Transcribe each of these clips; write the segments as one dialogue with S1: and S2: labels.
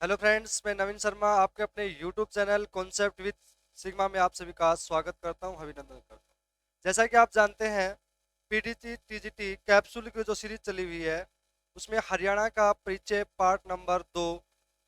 S1: Hello friends, मैं नवीन शर्मा आपके अपने YouTube channel concept with sigma में आप सभी का स्वागत करता हूं, अभिनंदन करता हूं। जैसा कि आप जानते हैं, पीडीटी टीजीटी कैप्सूल की जो सीरीज चली हुई है उसमें हरियाणा का परिचय पार्ट नंबर 2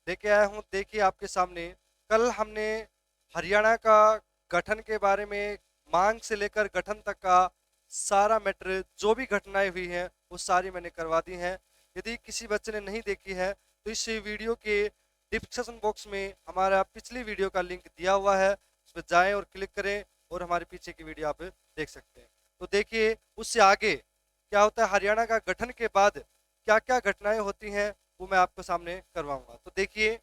S1: लेके आया हूं। देखिए आपके सामने, कल हमने हरियाणा का गठन के बारे में, मांग से लेकर गठन तक का सारा मैटर, जो भी घटनाएं हुई हैं वो सारी मैंने करवा दी हैं। यदि किसी बच्चे ने नहीं देखी है तो इस वीडियो के डिस्क्रिप्शन बॉक्स में हमारा पिछली वीडियो का लिंक दिया हुआ है, उस पर जाएं और क्लिक करें और हमारे पीछे की वीडियो आप देख सकते हैं। तो देखिए, उससे आगे क्या होता है, हरियाणा का गठन के बाद क्या क्या घटनाएं होती हैं वो मैं आपको सामने करवाऊंगा। तो देखिए,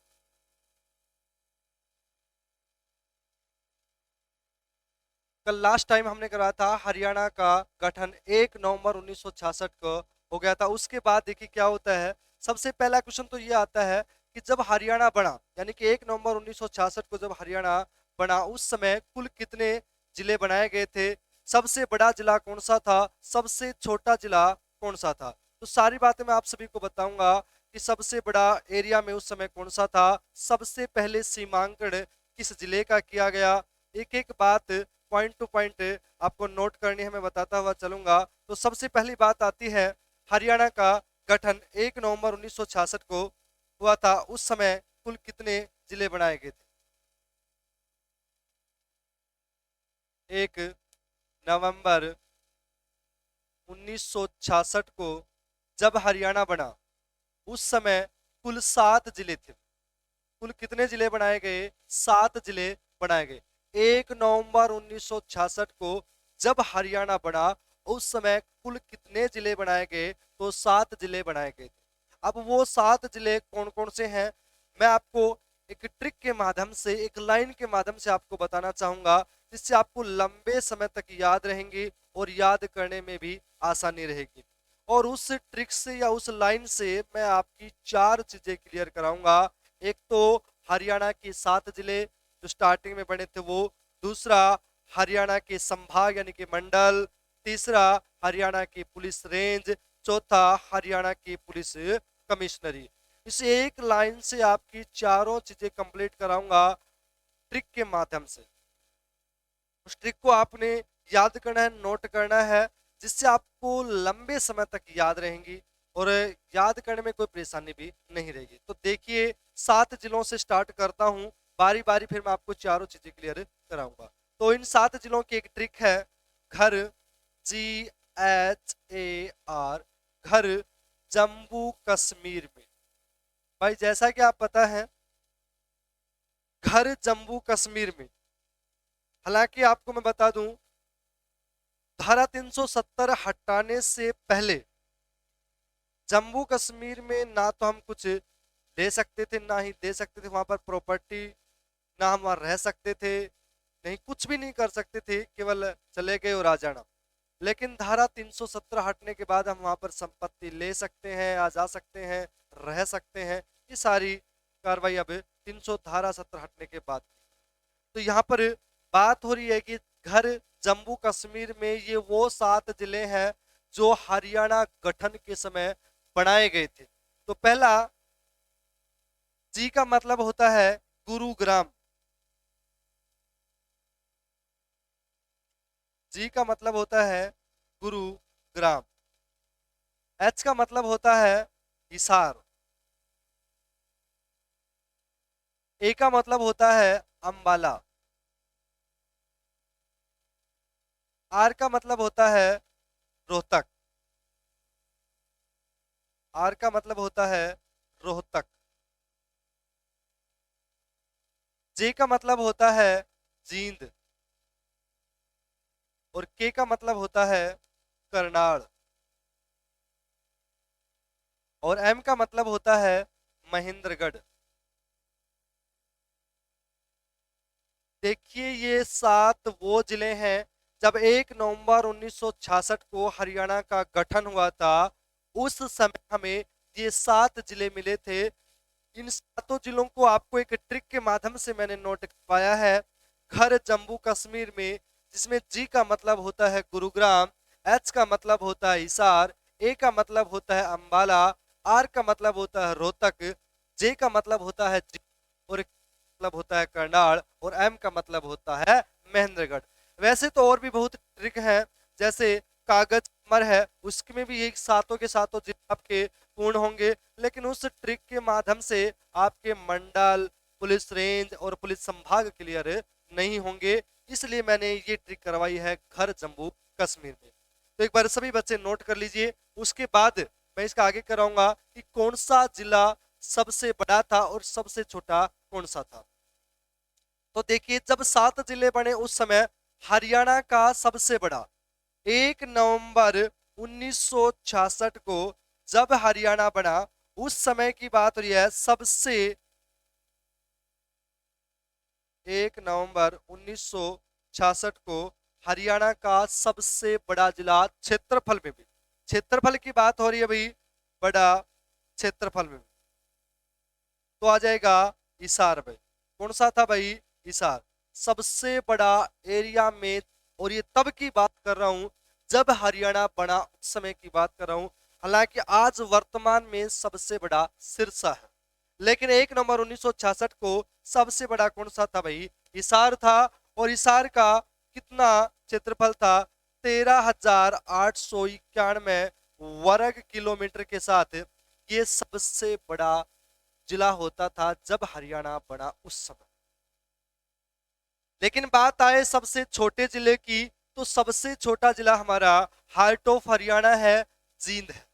S1: कल लास्ट टाइम हमने कराया था हरियाणा का गठन 1 नवंबर 1966 को हो गया था। उसके बाद देखिए क्या होता है। सबसे पहला क्वेश्चन तो ये आता है कि जब हरियाणा बना, यानी कि 1 नवंबर 1966 को जब हरियाणा बना, उस समय कुल कितने जिले बनाए गए थे, सबसे बड़ा जिला कौन सा था, सबसे छोटा जिला कौन सा था। तो सारी बातें मैं आप सभी को बताऊंगा कि सबसे बड़ा एरिया में उस समय कौन सा था, सबसे पहले सीमांकन किस जिले का किया गया। एक एक बात पॉइंट टू पॉइंट आपको नोट करनी है, मैं बताता हुआ चलूंगा। तो सबसे पहली बात आती है, हरियाणा का गठन 1 नवंबर 1966 को हुआ था। उस समय कुल कितने जिले बनाए गए थे? 1 नवंबर 1966 को जब हरियाणा बना, उस समय कुल 7 जिले थे। कुल कितने जिले बनाए गए? 7 जिले बनाए गए। 1 नवंबर 1966 को जब हरियाणा बना, उस समय कुल कितने जिले बनाए गए? तो 7 जिले बनाए गए थे। अब वो 7 जिले कौन कौन से हैं, मैं आपको एक ट्रिक के माध्यम से, एक लाइन के माध्यम से आपको बताना चाहूंगा, जिससे आपको लंबे समय तक याद रहेंगी और याद करने में भी आसानी रहेगी। और उस ट्रिक से या उस लाइन से मैं आपकी 4 चीजें क्लियर कराऊंगा। एक तो हरियाणा के 7 जिले जो स्टार्टिंग में बने थे वो, दूसरा हरियाणा के संभाग यानी कि मंडल, तीसरा हरियाणा की पुलिस रेंज, चौथा हरियाणा की पुलिस कमिश्नरी। इस एक लाइन से आपकी चारों चीजें कंप्लीट कराऊंगा ट्रिक के माध्यम से। उस ट्रिक को आपने याद करना है, नोट करना है, जिससे आपको लंबे समय तक याद रहेंगी और याद करने में कोई परेशानी भी नहीं रहेगी। तो देखिए, 7 जिलों से स्टार्ट करता हूं बारी बारी, फिर मैं आपको चारों चीजें क्लियर कराऊंगा। तो इन 7 जिलों की एक ट्रिक है, घर, GHAR, घर, जम्मू कश्मीर में। भाई जैसा कि आप पता है, घर जम्मू कश्मीर में, हालांकि आपको मैं बता दूं, धारा 370 हटाने से पहले जम्मू कश्मीर में ना तो हम कुछ ले सकते थे ना ही दे सकते थे, वहां पर प्रॉपर्टी, ना हम वहां रह सकते थे, नहीं कुछ भी नहीं कर सकते थे, केवल चले गए और आ जाना। लेकिन धारा 317 हटने के बाद हम वहां पर संपत्ति ले सकते हैं, आ जा सकते हैं, रह सकते हैं। ये सारी कार्रवाई अब 300 धारा 70 हटने के बाद। तो यहाँ पर बात हो रही है कि घर जम्मू कश्मीर में, ये वो 7 जिले हैं जो हरियाणा गठन के समय बनाए गए थे। तो पहला, जी का मतलब होता है गुरुग्राम। जी का मतलब होता है गुरुग्राम। एच का मतलब होता है हिसार। ए का मतलब होता है अंबाला। आर का मतलब होता है रोहतक। आर का मतलब होता है रोहतक। जे का मतलब होता है जींद। और के का मतलब होता है करनाल। और एम का मतलब होता है महेंद्रगढ़। देखिए, ये 7 वो जिले हैं, जब 1 नवंबर 1966 को हरियाणा का गठन हुआ था, उस समय हमें ये 7 जिले मिले थे। इन 7 जिलों को आपको एक ट्रिक के माध्यम से मैंने नोट करवाया है। घर जम्मू कश्मीर में, जिसमें जी का मतलब होता है गुरुग्राम, एच का मतलब होता है हिसार, ए का मतलब होता है अंबाला, आर का मतलब होता है रोहतक, जे का मतलब होता है जी, और मतलब होता है करनाल, और एम का मतलब होता है महेंद्रगढ़। वैसे तो और भी बहुत ट्रिक है, जैसे कागज अमर है, उसमें भी एक सातों के सातों जिले आपके पूर्ण होंगे, लेकिन उस ट्रिक के माध्यम से आपके मंडल, पुलिस रेंज और पुलिस संभाग क्लियर नहीं होंगे, इसलिए मैंने ये ट्रिक करवाई है घर जम्मू कश्मीर में। तो एक बार सभी बच्चे नोट कर लीजिए, उसके बाद मैं इसका आगे कराऊंगा कि कौन सा जिला सबसे बड़ा था और सबसे छोटा कौन सा था। तो देखिए, जब 7 जिले बने उस समय हरियाणा का सबसे बड़ा 1 नवंबर 1966 को जब हरियाणा बना, उस समय की बात हो रही है, सबसे 1 नवंबर 1966 को हरियाणा का सबसे बड़ा जिला क्षेत्रफल में भी, क्षेत्रफल की बात हो रही है भाई, बड़ा क्षेत्रफल में भी, तो आ जाएगा हिसार भाई। कौन सा था भाई? हिसार, सबसे बड़ा एरिया में। और ये तब की बात कर रहा हूं जब हरियाणा बना, उस समय की बात कर रहा हूं। हालांकि आज वर्तमान में सबसे बड़ा सिरसा है, लेकिन 1 नवंबर 1966 को सबसे बड़ा कौन सा था भाई? हिसार था। और हिसार का कितना क्षेत्रफल था? 13,891 वर्ग किलोमीटर के साथ ये सबसे बड़ा जिला होता था जब हरियाणा बना उस समय। लेकिन बात आए सबसे छोटे जिले की, तो सबसे छोटा जिला हमारा हार्ट ऑफ हरियाणा है, जींद है।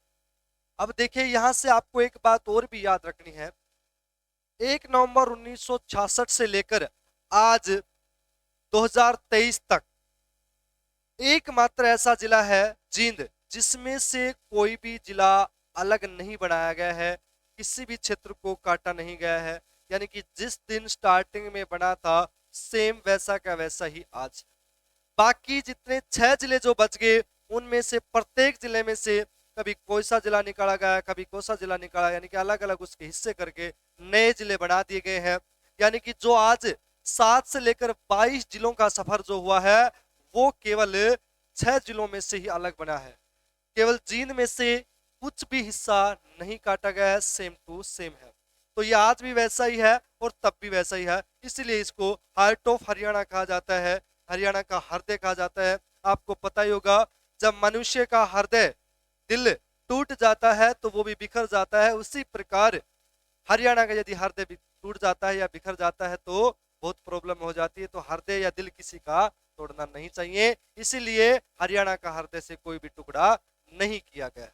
S1: अब देखिए, यहां से आपको एक बात और भी याद रखनी है, 1 नवंबर 1966 से लेकर आज 2023 तक एकमात्र ऐसा जिला है जींद, जिसमें से कोई भी जिला अलग नहीं बनाया गया है, किसी भी क्षेत्र को काटा नहीं गया है। यानी कि जिस दिन स्टार्टिंग में बना था, सेम वैसा का वैसा ही आज। बाकी जितने 6 जिले जो बच गए, उनमें से प्रत्येक जिले में से कभी कोई सा जिला निकाला गया, कभी कोई सा जिला निकाला, यानी कि अलग अलग उसके हिस्से करके नए जिले बना दिए गए हैं। यानी कि जो आज 7 से लेकर 22 जिलों का सफर जो हुआ है, वो केवल 6 जिलों में से ही अलग बना है। केवल जींद में से कुछ भी हिस्सा नहीं काटा गया है, सेम टू सेम है। तो ये आज भी वैसा ही है और तब भी वैसा ही है, इसीलिए इसको हार्ट ऑफ हरियाणा कहा जाता है, हरियाणा का हृदय कहा जाता है। आपको पता ही होगा, जब मनुष्य का हृदय, दिल टूट जाता है तो वो भी बिखर जाता है, उसी प्रकार हरियाणा का यदि हृदय टूट जाता है या बिखर जाता है तो बहुत प्रॉब्लम हो जाती है। तो हृदय या दिल किसी का तोड़ना नहीं चाहिए, इसीलिए हरियाणा का हृदय से कोई भी टुकड़ा नहीं किया गया।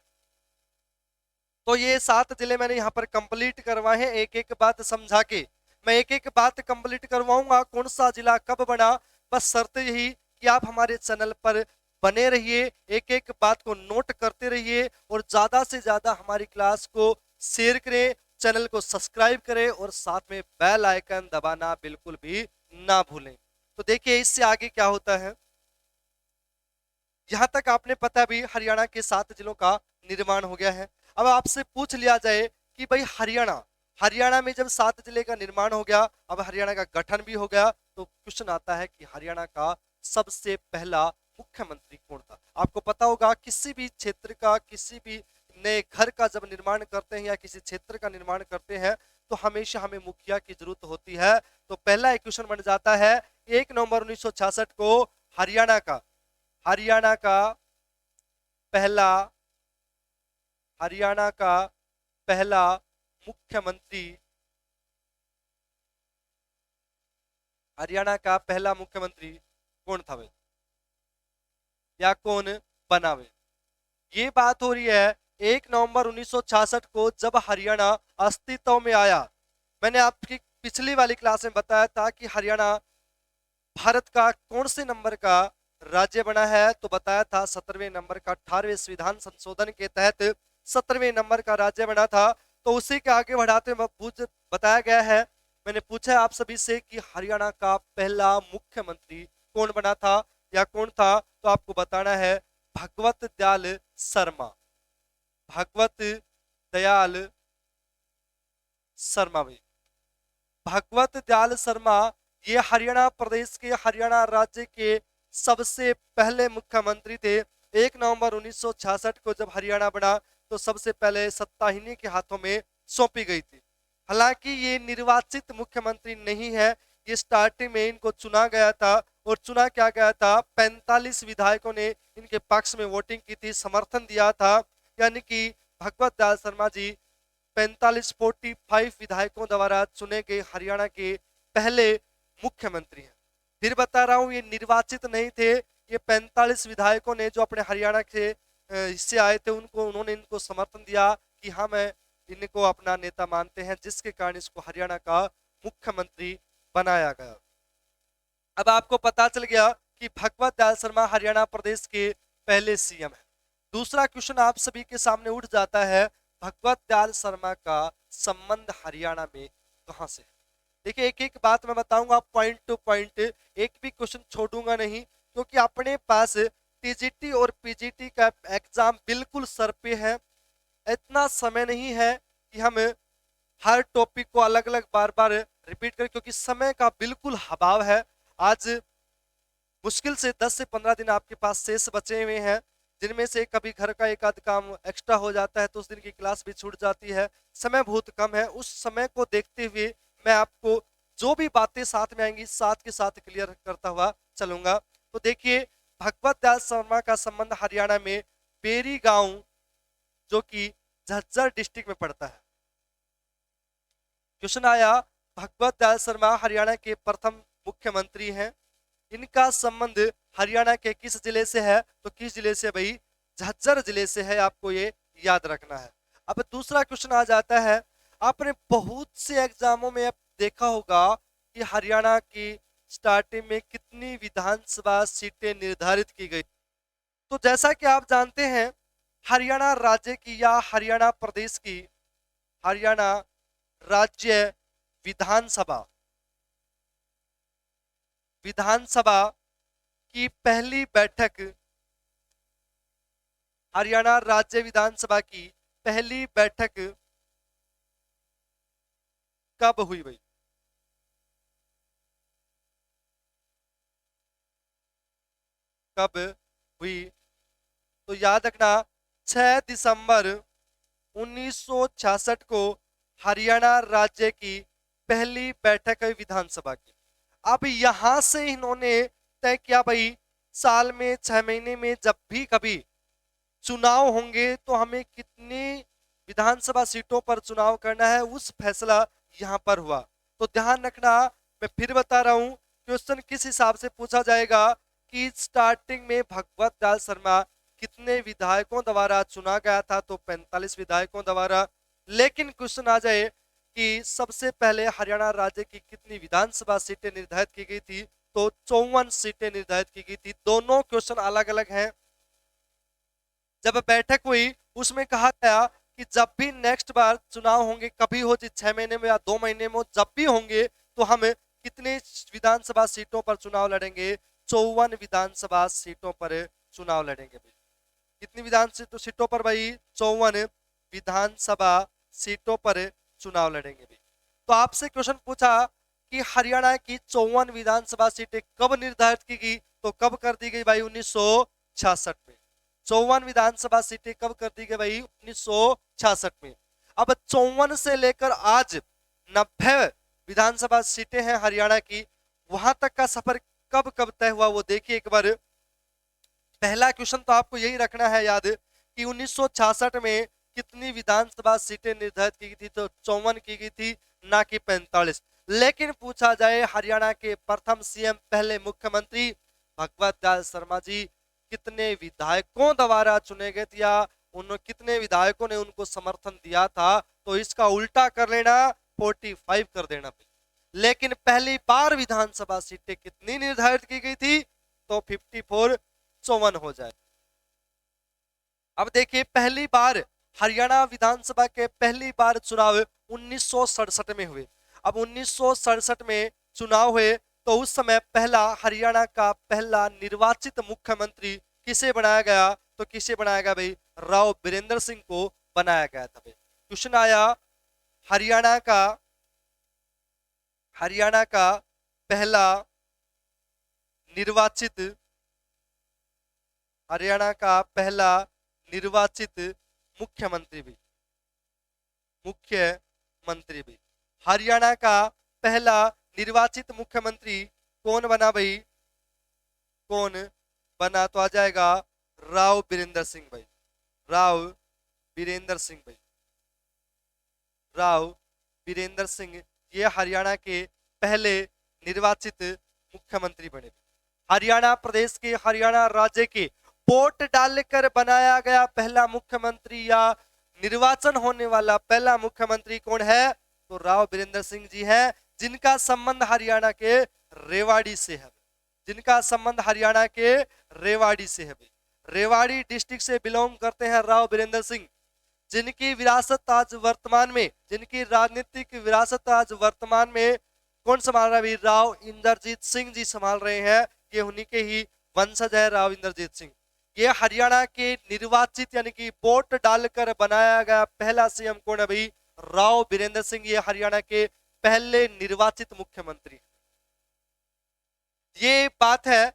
S1: तो ये 7 जिले मैंने यहाँ पर कंप्लीट करवाए हैं, एक एक बात समझा के। मैं एक एक बात कंप्लीट करवाऊंगा, कौन सा जिला कब बना। बस शर्त यही कि आप हमारे चैनल पर बने रहिए, एक एक बात को नोट करते रहिए, और ज्यादा से ज्यादा हमारी क्लास को शेयर करें, चैनल को सब्सक्राइब करें, और साथ में बेल आइकन दबाना बिल्कुल भी ना भूलें। तो देखिए, इससे आगे क्या होता है। यहां तक आपने पता भी हरियाणा के 7 जिलों का निर्माण हो गया है। अब आपसे पूछ लिया जाए कि भाई हरियाणा, हरियाणा में जब 7 जिले का निर्माण हो गया, अब हरियाणा का गठन भी हो गया, तो क्वेश्चन आता है कि हरियाणा का सबसे पहला मुख्यमंत्री कौन था। आपको पता होगा, किसी भी क्षेत्र का, किसी भी नए घर का जब निर्माण करते हैं या किसी क्षेत्र का निर्माण करते हैं, तो हमेशा हमें मुखिया की जरूरत होती है। तो पहला एक क्वेश्चन बन जाता है, 1 नवंबर 1966 को हरियाणा का पहला हरियाणा का पहला मुख्यमंत्री, हरियाणा का पहला मुख्यमंत्री कौन था भाई, या कौन बना भाई? ये बात हो रही है 1 नवंबर 1966 को जब हरियाणा अस्तित्व में आया। मैंने आपकी पिछली वाली क्लास में बताया था कि हरियाणा भारत का कौन से नंबर का राज्य बना है, तो बताया था 17वें नंबर का, 18वें संविधान संशोधन के तहत 17वें नंबर का राज्य बना था। तो उसी के आगे बढ़ाते हुए बताया गया है, मैंने पूछा है आप सभी से कि हरियाणा का पहला मुख्यमंत्री कौन बना था या कौन था, तो आपको बताना है भगवत दयाल शर्मा, भगवत दयाल शर्मा भाई। भगवत दयाल शर्मा ये हरियाणा प्रदेश के, हरियाणा राज्य के सबसे पहले मुख्यमंत्री थे। 1 नवंबर 1966 को जब हरियाणा बना, तो सबसे पहले सत्ता इन्हीं के हाथों में सौंपी गई थी। हालांकि ये निर्वाचित मुख्यमंत्री नहीं है, ये स्टार्टिंग में इनको चुना गया था और चुना क्या गया था, 45 विधायकों ने इनके पक्ष में वोटिंग की थी, समर्थन दिया था, यानी कि भगवत दयाल शर्मा जी 45 विधायकों द्वारा चुने गए हरियाणा के पहले मुख्यमंत्री हैं। फिर बता रहा हूं, ये निर्वाचित नहीं थे, ये 45 विधायकों ने जो अपने हरियाणा के हिस्से आए थे उन्होंने इनको समर्थन दिया कि हाँ मैं इनको अपना नेता मानते हैं, जिसके कारण इसको हरियाणा का मुख्यमंत्री बनाया गया। अब आपको पता चल गया कि भगवत दयाल शर्मा हरियाणा प्रदेश के पहले सीएम है। दूसरा क्वेश्चन आप सभी के सामने उठ जाता है, भगवत दयाल शर्मा का संबंध हरियाणा में कहां से है। देखिए एक एक बात मैं बताऊंगा पॉइंट टू पॉइंट, एक भी क्वेश्चन छोड़ूंगा नहीं, क्योंकि अपने पास टीजीटी और पीजीटी का एग्जाम बिल्कुल सर पे है। इतना समय नहीं है कि हम हर टॉपिक को अलग अलग बार बार रिपीट करें, क्योंकि समय का बिल्कुल अभाव है। आज मुश्किल से 10 से 15 दिन आपके पास शेष बचे हुए हैं, जिनमें से कभी घर का एक आध काम एक्स्ट्रा हो जाता है तो उस दिन की क्लास भी छूट जाती है। समय बहुत कम है, उस समय को देखते हुए मैं आपको जो भी बातें साथ में आएंगी साथ के साथ क्लियर करता हुआ चलूंगा। तो देखिए भगवत दयाल शर्मा का संबंध हरियाणा में बेरी गांव, जो कि झज्जर डिस्ट्रिक्ट में पड़ता है। क्वेश्चन आया, भगवत दयाल शर्मा हरियाणा के प्रथम मुख्यमंत्री हैं, इनका संबंध हरियाणा के किस जिले से है, तो किस जिले से भाई, झज्जर जिले से है, आपको ये याद रखना है। अब दूसरा क्वेश्चन आ जाता है, आपने बहुत से एग्जामों में देखा होगा कि हरियाणा की स्टार्टिंग में कितनी विधानसभा सीटें निर्धारित की गई। तो जैसा कि आप जानते हैं, हरियाणा राज्य की या हरियाणा प्रदेश की हरियाणा राज्य विधानसभा विधानसभा की पहली बैठक, हरियाणा राज्य विधानसभा की पहली बैठक कब हुई भाई, कब हुई, तो याद रखना 6 दिसंबर 1966 को हरियाणा राज्य की पहली बैठक है विधानसभा की। अब यहां से इन्होंने तय किया भाई, साल में 6 महीने में जब भी कभी चुनाव होंगे तो हमें कितनी विधानसभा सीटों पर चुनाव करना है, उस फैसला यहां पर हुआ। तो ध्यान रखना, मैं फिर बता रहा हूं, क्वेश्चन किस हिसाब से पूछा जाएगा कि स्टार्टिंग में भगवत दयाल शर्मा कितने विधायकों द्वारा चुना गया था, तो 45 विधायकों द्वारा। लेकिन क्वेश्चन आ जाए कि सबसे पहले हरियाणा राज्य की कितनी विधानसभा सीटें निर्धारित की गई थी, तो 54 सीटें निर्धारित की गई थी। दोनों क्वेश्चन अलग अलग हैं। जब बैठक हुई उसमें कहा गया कि जब भी नेक्स्ट बार चुनाव होंगे, कभी हो 6 महीने में या 2 महीने में, जब भी होंगे तो हम कितने विधानसभा सीटों पर चुनाव लड़ेंगे, 54 विधानसभा सीटों पर चुनाव लड़ेंगे भाई। कितनी विधानसभा सीटों पर भाई, 54 विधानसभा सीटों पर चुनाव लड़ेंगे भाई। तो आपसे क्वेश्चन पूछा कि हरियाणा की 54 विधानसभा सीटें कब निर्धारित की गई, तो कब कर दी गई भाई, 1966 में। 54 विधानसभा सीटें कब कर दी गई भाई, 1966 में। अब 54 से लेकर आज 90 विधानसभा सीटें हैं हरियाणा की, वहां तक का सफर कब कब तय हुआ वो देखिए एक बार। पहला क्वेश्चन तो आपको यही रखना है याद कि 1966 में कितनी विधानसभा सीटें निर्धारित की गई थी, तो 54 की गई थी, ना कि 45। लेकिन पूछा जाए हरियाणा के प्रथम सीएम, पहले मुख्यमंत्री भगवत दयाल शर्मा जी कितने विधायकों द्वारा चुने गए थे, या उन कितने विधायकों ने उनको समर्थन दिया था, तो इसका उल्टा कर लेना, 45 कर देना। लेकिन पहली बार विधानसभा सीटें कितनी निर्धारित की गई थी, तो 54, 54 हो जाए। अब देखिए पहली बार हरियाणा विधानसभा के पहली बार चुनाव 1967 में हुए। अब 1967 में चुनाव हुए तो उस समय पहला हरियाणा का पहला निर्वाचित मुख्यमंत्री किसे बनाया गया, तो किसे बनाया गया भाई, राव बीरेंद्र सिंह को बनाया गया था भाई। क्वेश्चन आया, हरियाणा का पहला निर्वाचित हरियाणा का पहला निर्वाचित मुख्यमंत्री भी हरियाणा का पहला निर्वाचित मुख्यमंत्री कौन बना भाई? कौन बना? तो आ जाएगा राव बीरेंद्र सिंह भाई, राव बीरेंद्र सिंह भाई, राव बीरेंद्र सिंह ये हरियाणा के पहले निर्वाचित मुख्यमंत्री बने। हरियाणा प्रदेश के, हरियाणा राज्य के वोट डालकर बनाया गया पहला मुख्यमंत्री या निर्वाचन होने वाला पहला मुख्यमंत्री कौन है? तो राव बीरेंद्र सिंह जी हैं, जिनका संबंध हरियाणा के रेवाड़ी से है, जिनका संबंध हरियाणा के रेवाड़ी से है। रेवाड़ी डिस्ट्रिक्ट से बिलोंग करते हैं राव बीरेंद्र सिंह, जिनकी विरासत आज वर्तमान में, जिनकी राजनीतिक विरासत आज वर्तमान में कौन संभाल रहा है? राव इंद्रजीत सिंह जी संभाल रहे हैं। ये उन्हीं के ही वंशज है राव इंद्रजीत सिंह। ये हरियाणा के निर्वाचित यानी कि वोट डालकर बनाया गया पहला सीएम कौन है भाई? राव बीरेंद्र सिंह। ये हरियाणा के पहले निर्वाचित मुख्यमंत्री। ये बात है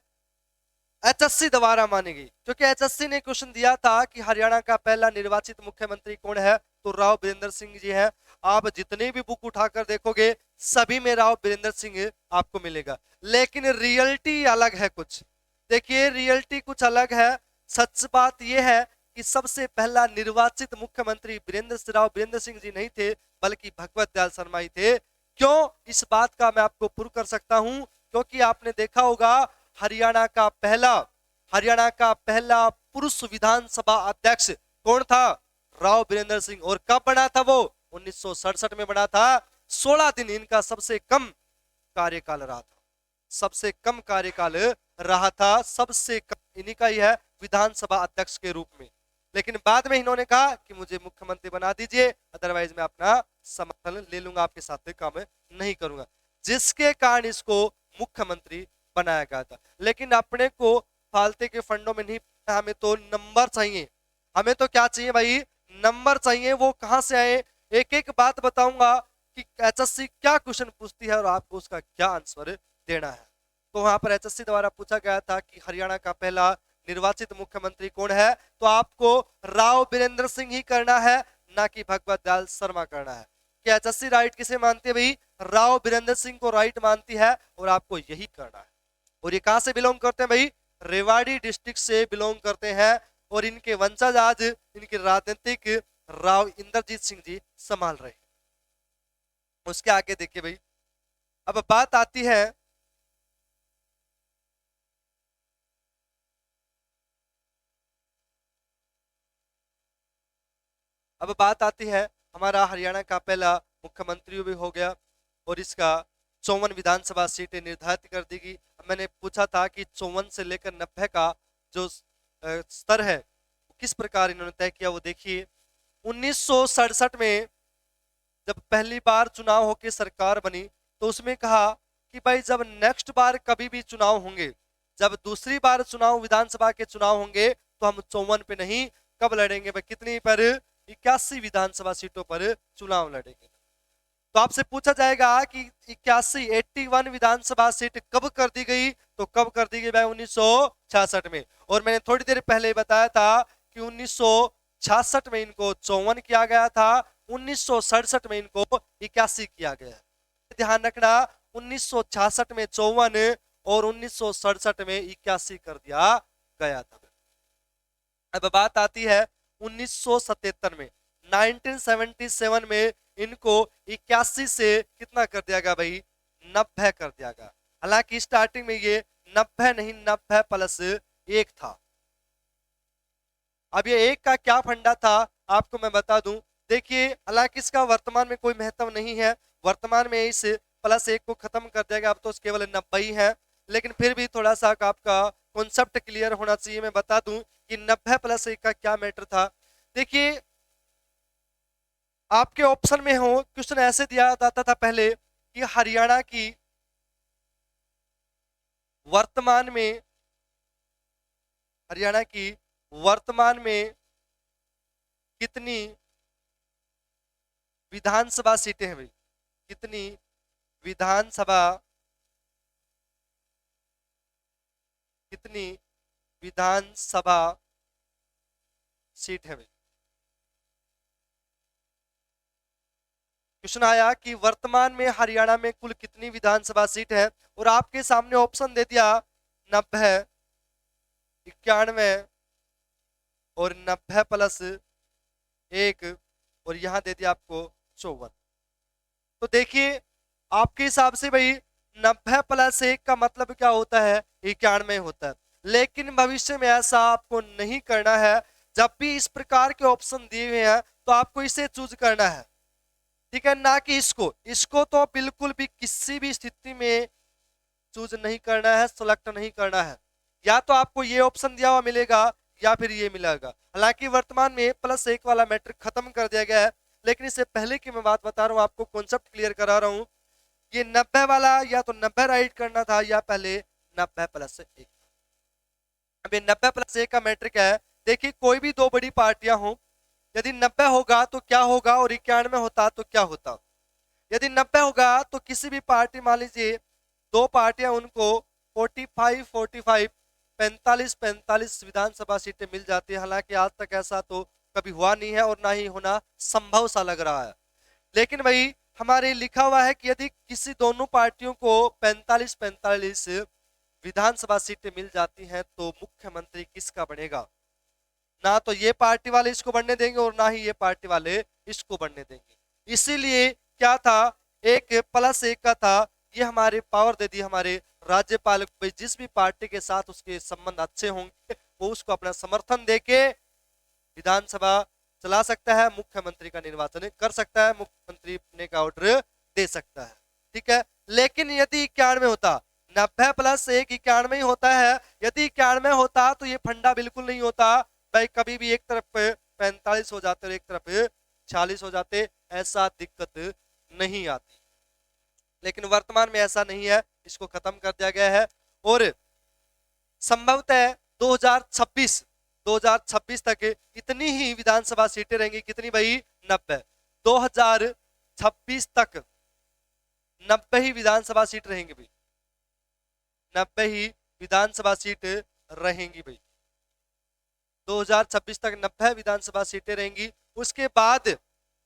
S1: एचएससी द्वारा मानी गई, क्योंकि एचएससी ने क्वेश्चन दिया था कि हरियाणा का पहला निर्वाचित मुख्यमंत्री कौन है? तो राव बीरेंद्र सिंह जी है। आप जितने भी बुक उठाकर देखोगे सभी में राव बीरेंद्र सिंह आपको मिलेगा, लेकिन रियलिटी अलग है कुछ। देखिए रियलिटी कुछ अलग है। सच बात यह है कि सबसे पहला निर्वाचित मुख्यमंत्री राव बीरेंद्र सिंह जी नहीं थे, बल्कि भगवत दयाल शर्मा ही थे। क्यों? इस बात का मैं आपको प्रूव कर सकता हूं, क्योंकि आपने देखा होगा हरियाणा का पहला पुरुष विधानसभा अध्यक्ष कौन था? राव बीरेंद्र सिंह। और कब बना था वो? 1967 में बना था। 16 दिन इनका सबसे कम कार्यकाल रहा था, सबसे कम कार्यकाल रहा था, सबसे कम इन्हीं का ही है विधानसभा अध्यक्ष के रूप में। लेकिन बाद में इन्होंने कहा कि मुझे मुख्यमंत्री बना दीजिए, अदरवाइज मैं अपना समर्थन ले लूंगा, आपके साथ काम नहीं करूंगा, जिसके कारण इसको मुख्यमंत्री बनाया गया था। लेकिन अपने को फालतू के फंडों में नहीं, हमें तो नंबर चाहिए। हमें तो क्या चाहिए भाई? नंबर चाहिए। वो कहां से आए? एक एक बात बताऊंगा कि एचएससी क्या क्वेश्चन पूछती है और आपको उसका क्या आंसर देना है। तो वहां पर एचएससी द्वारा पूछा गया था कि हरियाणा का पहला निर्वाचित मुख्यमंत्री कौन है? तो आपको राव बीरेंद्र सिंह ही करना है, ना कि भगवत दयाल शर्मा करना है। क्या एचएससी राइट किसे मानती है भाई? राव बीरेंद्र सिंह को राइट मानती है, और आपको यही करना है। और ये कहां से बिलोंग करते हैं भाई? रेवाड़ी डिस्ट्रिक्ट से बिलोंग करते हैं, और इनके वंशज आज इनके राजनीतिक राव इंद्रजीत सिंह जी संभाल रहे हैं। उसके आगे देखिए भाई, अब बात आती है हमारा हरियाणा का पहला मुख्यमंत्री भी हो गया, और इसका 54 विधानसभा सीटें निर्धारित कर दी गई। मैंने पूछा था कि 54 से लेकर 90 का जो स्तर है किस प्रकार इन्होंने तय किया, वो देखिए। 1967 में जब पहली बार चुनाव होकर सरकार बनी, तो उसमें कहा कि भाई जब नेक्स्ट बार कभी भी चुनाव होंगे, जब दूसरी बार चुनाव विधानसभा के चुनाव होंगे, तो हम 54 पे नहीं, कब लड़ेंगे भाई? कितनी पर? 81 विधानसभा सीटों पर चुनाव लड़ेंगे। तो आपसे पूछा जाएगा कि 81 विधानसभा सीट कब कर दी गई? तो कब कर दी गई भाई? 1966 में। और मैंने थोड़ी देर पहले बताया था कि 1966 में इनको 54 किया गया था, 1967 में इनको 81 किया गया। ध्यान रखना, 1966 में 54 और 1967 में 81 कर दिया गया था। अब बात आती है 1977 में, 1977 में इनको 81 से कितना कर दिया गया भाई? 90 कर दिया गया। हालांकि स्टार्टिंग में ये 90 नहीं, 90 प्लस 1 था। अब ये एक का क्या फंडा था आपको मैं बता दूं। देखिए हालांकि इसका वर्तमान में कोई महत्व नहीं है, वर्तमान में इस प्लस 1 को खत्म कर दिया गया, अब तो केवल 90 ही है। लेकिन फिर भी थोड़ा सा आपका कॉन्सेप्ट क्लियर होना चाहिए। मैं बता दूं कि 90 प्लस 1 का क्या मैटर था। देखिए आपके ऑप्शन में हो क्वेश्चन ऐसे दिया जाता था पहले कि हरियाणा की वर्तमान में कितनी विधानसभा सीटें हैं भाई? कितनी विधानसभा सीट है भाई? क्वेश्चन आया कि वर्तमान में हरियाणा में कुल कितनी विधानसभा सीट है, और आपके सामने ऑप्शन दे दिया 90, 91 और 90 प्लस 1, और यहां दे दिया आपको 54। तो देखिए आपके हिसाब से भाई 90 प्लस 1 का मतलब क्या होता है, 91 होता है। लेकिन भविष्य में ऐसा आपको नहीं करना है। जब भी इस प्रकार के ऑप्शन दिए हुए हैं तो आपको इसे चूज करना है, ठीक है, ना कि इसको तो बिल्कुल भी किसी भी स्थिति में चूज नहीं करना है, सेलेक्ट नहीं करना है। या तो आपको ये ऑप्शन दिया हुआ मिलेगा या फिर ये मिलेगा। हालांकि वर्तमान में +1 वाला मैट्रिक खत्म कर दिया गया है, लेकिन इससे पहले की मैं बात बता रहा हूं, आपको कॉन्सेप्ट क्लियर करा रहा हूं। ये 90 वाला या तो 90 राइट करना था या पहले 90 + 1। अब ये 90 + 1 का मैट्रिक है। देखिए कोई भी दो बड़ी पार्टियां हो, यदि 90 होगा तो क्या होगा और 91 होता तो क्या होता। यदि 90 होगा तो किसी भी पार्टी, मान लीजिए दो पार्टियां, उनको 45 45 45 45 विधानसभा सीटें मिल जाती है। हालांकि आज तक ऐसा तो कभी हुआ नहीं है और ना ही होना संभव सा लग रहा है। लेकिन भाई हमारे लिखा हुआ है कि यदि किसी दोनों पार्टियों को 45 45 विधानसभा सीटें मिल जाती हैं तो मुख्यमंत्री किसका बनेगा। ना तो ये पार्टी वाले इसको बनने देंगे और ना ही ये पार्टी वाले इसको बनने देंगे। इसीलिए क्या था, 1 + 1 का था। ये हमारे पावर दे दी हमारे राज्यपाल को, जिस भी पार्टी के साथ उसके संबंध अच्छे होंगे वो उसको अपना समर्थन देके विधानसभा चला सकता है, मुख्यमंत्री का निर्वाचन कर सकता है, मुख्यमंत्री अपने का ऑर्डर दे सकता है, ठीक है। लेकिन यदि 91 होता, 90 + 1 91 ही होता है। यदि 91 होता तो ये फंडा बिल्कुल नहीं होता भाई, कभी भी एक तरफ 45 हो जाते और एक तरफ 46 हो जाते, ऐसा दिक्कत नहीं आती। लेकिन वर्तमान में ऐसा नहीं है, इसको खत्म कर दिया गया है। और संभवतः 2026 तक इतनी ही विधानसभा सीटें रहेंगी। कितनी भाई, 90। 2026 तक 90 ही विधानसभा सीट रहेंगी भाई, 90 ही विधानसभा सीट रहेंगी भाई। 2026 तक 90 विधानसभा सीटें रहेंगी। उसके बाद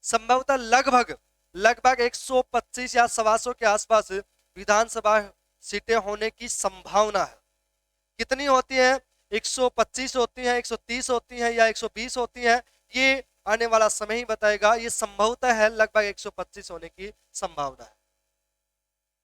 S1: संभवतः लगभग 125 या 125 के आसपास विधानसभा सीटें होने की संभावना है। कितनी होती है, 125 होती हैं, 130 होती हैं या 120 होती हैं, ये आने वाला समय ही बताएगा। ये संभवतः है लगभग 125 होने की संभावना है।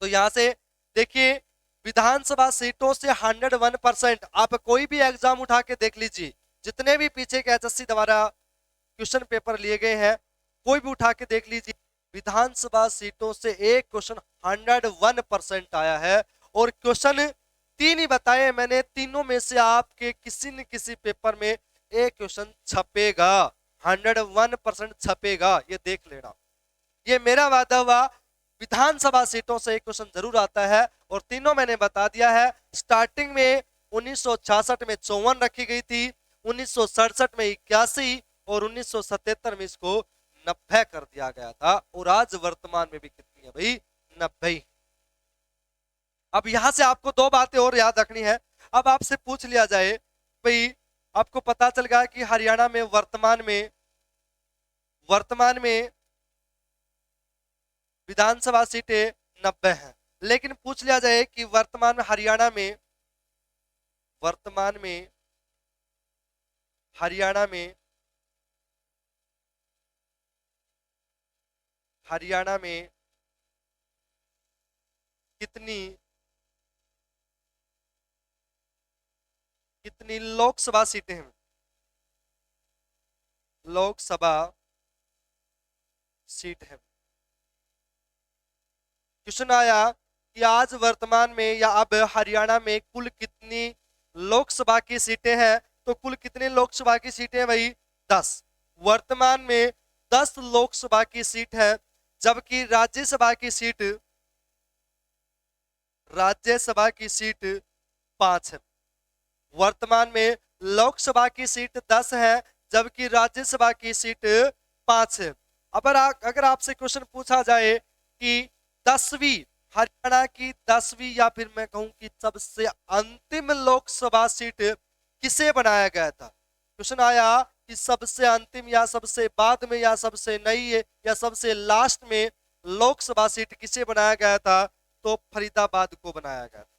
S1: तो यहां से देखिए विधानसभा सीटों से 101%, आप कोई भी एग्जाम उठा के देख लीजिए, जितने भी पीछे के एचएससी द्वारा क्वेश्चन पेपर लिए गए हैं, कोई भी उठा के देख लीजिए, विधानसभा सीटों से एक क्वेश्चन 101% आया है। और क्वेश्चन 3 ही बताए मैंने, तीनों में से आपके किसी न किसी पेपर में एक क्वेश्चन छपेगा, 101% छपेगा, ये देख लेना। ये मेरा वादा हुआ, विधानसभा सीटों से एक क्वेश्चन जरूर आता है। और तीनों मैंने बता दिया है। स्टार्टिंग में 1966 में 54 रखी गई थी, 1967 में 81 और 1977 में इसको 90 कर दिया गया था। और आज वर्तमान में भी कितनी है भाई, 90। अब यहां से आपको दो बातें और याद रखनी है। अब आपसे पूछ लिया जाए भाई, आपको पता चल गया कि हरियाणा में वर्तमान में विधानसभा सीटें 90 हैं। लेकिन पूछ लिया जाए कि वर्तमान में हरियाणा में कितनी लोकसभा सीटें हैं, लोकसभा सीट है। क्वेश्चन आया कि आज वर्तमान में या अब हरियाणा में कुल कितनी लोकसभा की सीटें हैं, तो कुल कितनी लोकसभा की सीटें हैं भाई, 10। वर्तमान में 10 लोकसभा की सीट है, जबकि राज्यसभा की सीट 5 है। वर्तमान में लोकसभा की सीट 10 है, जबकि राज्यसभा की सीट 5 है। अगर आपसे क्वेश्चन पूछा जाए कि 10वीं हरियाणा की 10वीं या फिर मैं कहूं कि सबसे अंतिम लोकसभा सीट किसे बनाया गया था, क्वेश्चन आया कि सबसे अंतिम या सबसे बाद में या सबसे नई या सबसे लास्ट में लोकसभा सीट किसे बनाया गया था? तो फरीदाबाद को बनाया गया था।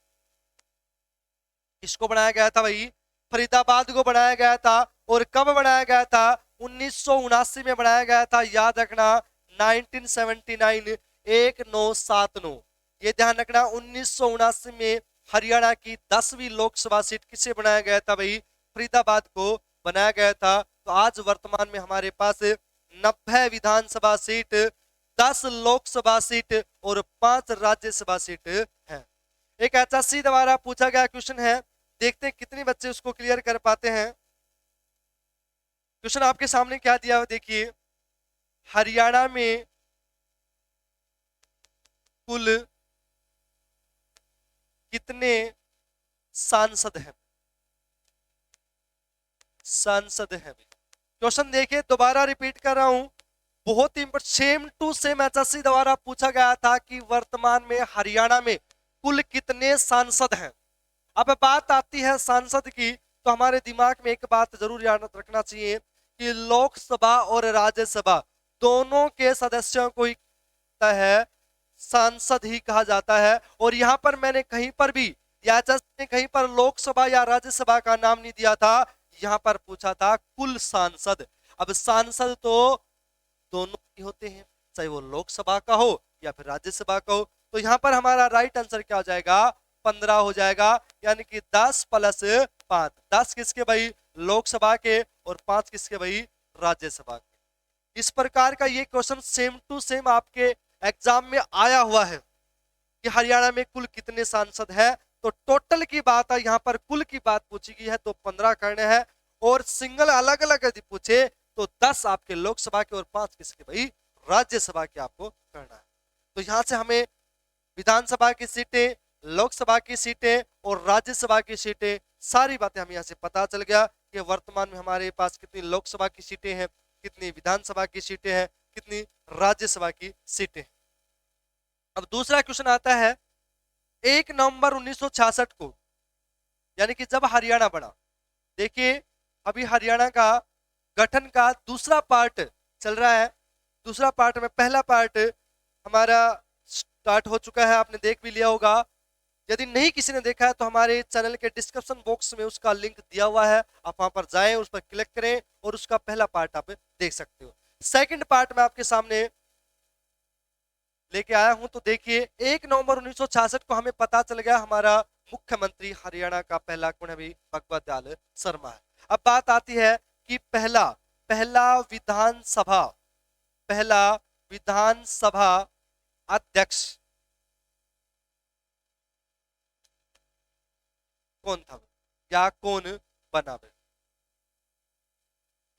S1: किसको बनाया गया था भाई? फरीदाबाद को बनाया गया था। और कब बनाया गया था? 1979 में बनाया गया था, याद रखना, 1979, 1979, ये ध्यान रखना। 1979 में हरियाणा की 10वीं लोकसभा सीट किसे बनाया गया था भाई? फरीदाबाद को बनाया गया था। तो आज वर्तमान में हमारे पास 90 विधानसभा सीट, 10 लोकसभा सीट और 5 राज्यसभा सीट है। एक एचएससी द्वारा पूछा गया क्वेश्चन है, देखते हैं कितने बच्चे उसको क्लियर कर पाते हैं। क्वेश्चन आपके सामने क्या दिया हुआ देखिए, हरियाणा में कुल कितने सांसद हैं? सांसद हैं। क्वेश्चन देखिए, दोबारा रिपीट कर रहा हूं, बहुत ही सेम टू सेम एचएससी द्वारा पूछा गया था कि वर्तमान में हरियाणा में कुल कितने सांसद हैं। अब बात आती है सांसद की, तो हमारे दिमाग में एक बात जरूर याद रखना चाहिए कि लोकसभा और राज्यसभा दोनों के सदस्यों को ही है सांसद ही कहा जाता है। और यहां पर मैंने कहीं पर भी या कहीं पर लोकसभा या राज्यसभा का नाम नहीं दिया था, यहां पर पूछा था कुल सांसद। अब सांसद तो दोनों ही होते हैं, चाहे वो लोकसभा का हो या फिर राज्यसभा का हो। तो यहां पर हमारा राइट आंसर क्या हो जाएगा? 15 हो जाएगा, यानी कि 10 प्लस 5, 10 किसके भाई? लोकसभा के, और 5 किसके भाई? राज्यसभा के। इस प्रकार का ये क्वेश्चन सेम टू सेम आपके एग्जाम में आया हुआ है कि हरियाणा में कुल कितने सांसद हैं। तो टोटल की बात है, यहां पर कुल की बात पूछी गई है, तो 15 करने हैं। और सिंगल अलग अलग यदि पूछे तो 10 आपके लोकसभा के और 5 किसके भाई? राज्यसभा के आपको करना है। तो यहां से हमें विधानसभा की सीटें, लोकसभा की सीटें और राज्यसभा की सीटें, सारी बातें हमें यहां से पता चल गया कि वर्तमान में हमारे पास कितनी लोकसभा की सीटें हैं, कितनी विधानसभा की सीटें हैं, कितनी राज्यसभा की सीटें। अब दूसरा क्वेश्चन आता है, 1 नवंबर 1966 को, यानी कि जब हरियाणा बना, देखिए अभी हरियाणा का गठन का दूसरा पार्ट चल रहा है। दूसरा पार्ट में पहला पार्ट हमारा स्टार्ट हो चुका है, आपने देख भी लिया होगा। यदि नहीं किसी ने देखा है तो हमारे चैनल के डिस्क्रिप्शन बॉक्स में उसका लिंक दिया हुआ है, आप वहां पर जाएं, उस पर क्लिक करें और उसका पहला पार्ट आप देख सकते हो। सेकंड पार्ट में आपके सामने लेके आया हूं। तो देखिए 1 नवंबर 1966 को हमें पता चल गया हमारा मुख्यमंत्री हरियाणा का पहला कौन है भाई? भगवत दयाल शर्मा है। अब बात आती है कि पहला विधानसभा अध्यक्ष कौन था या कौन बना?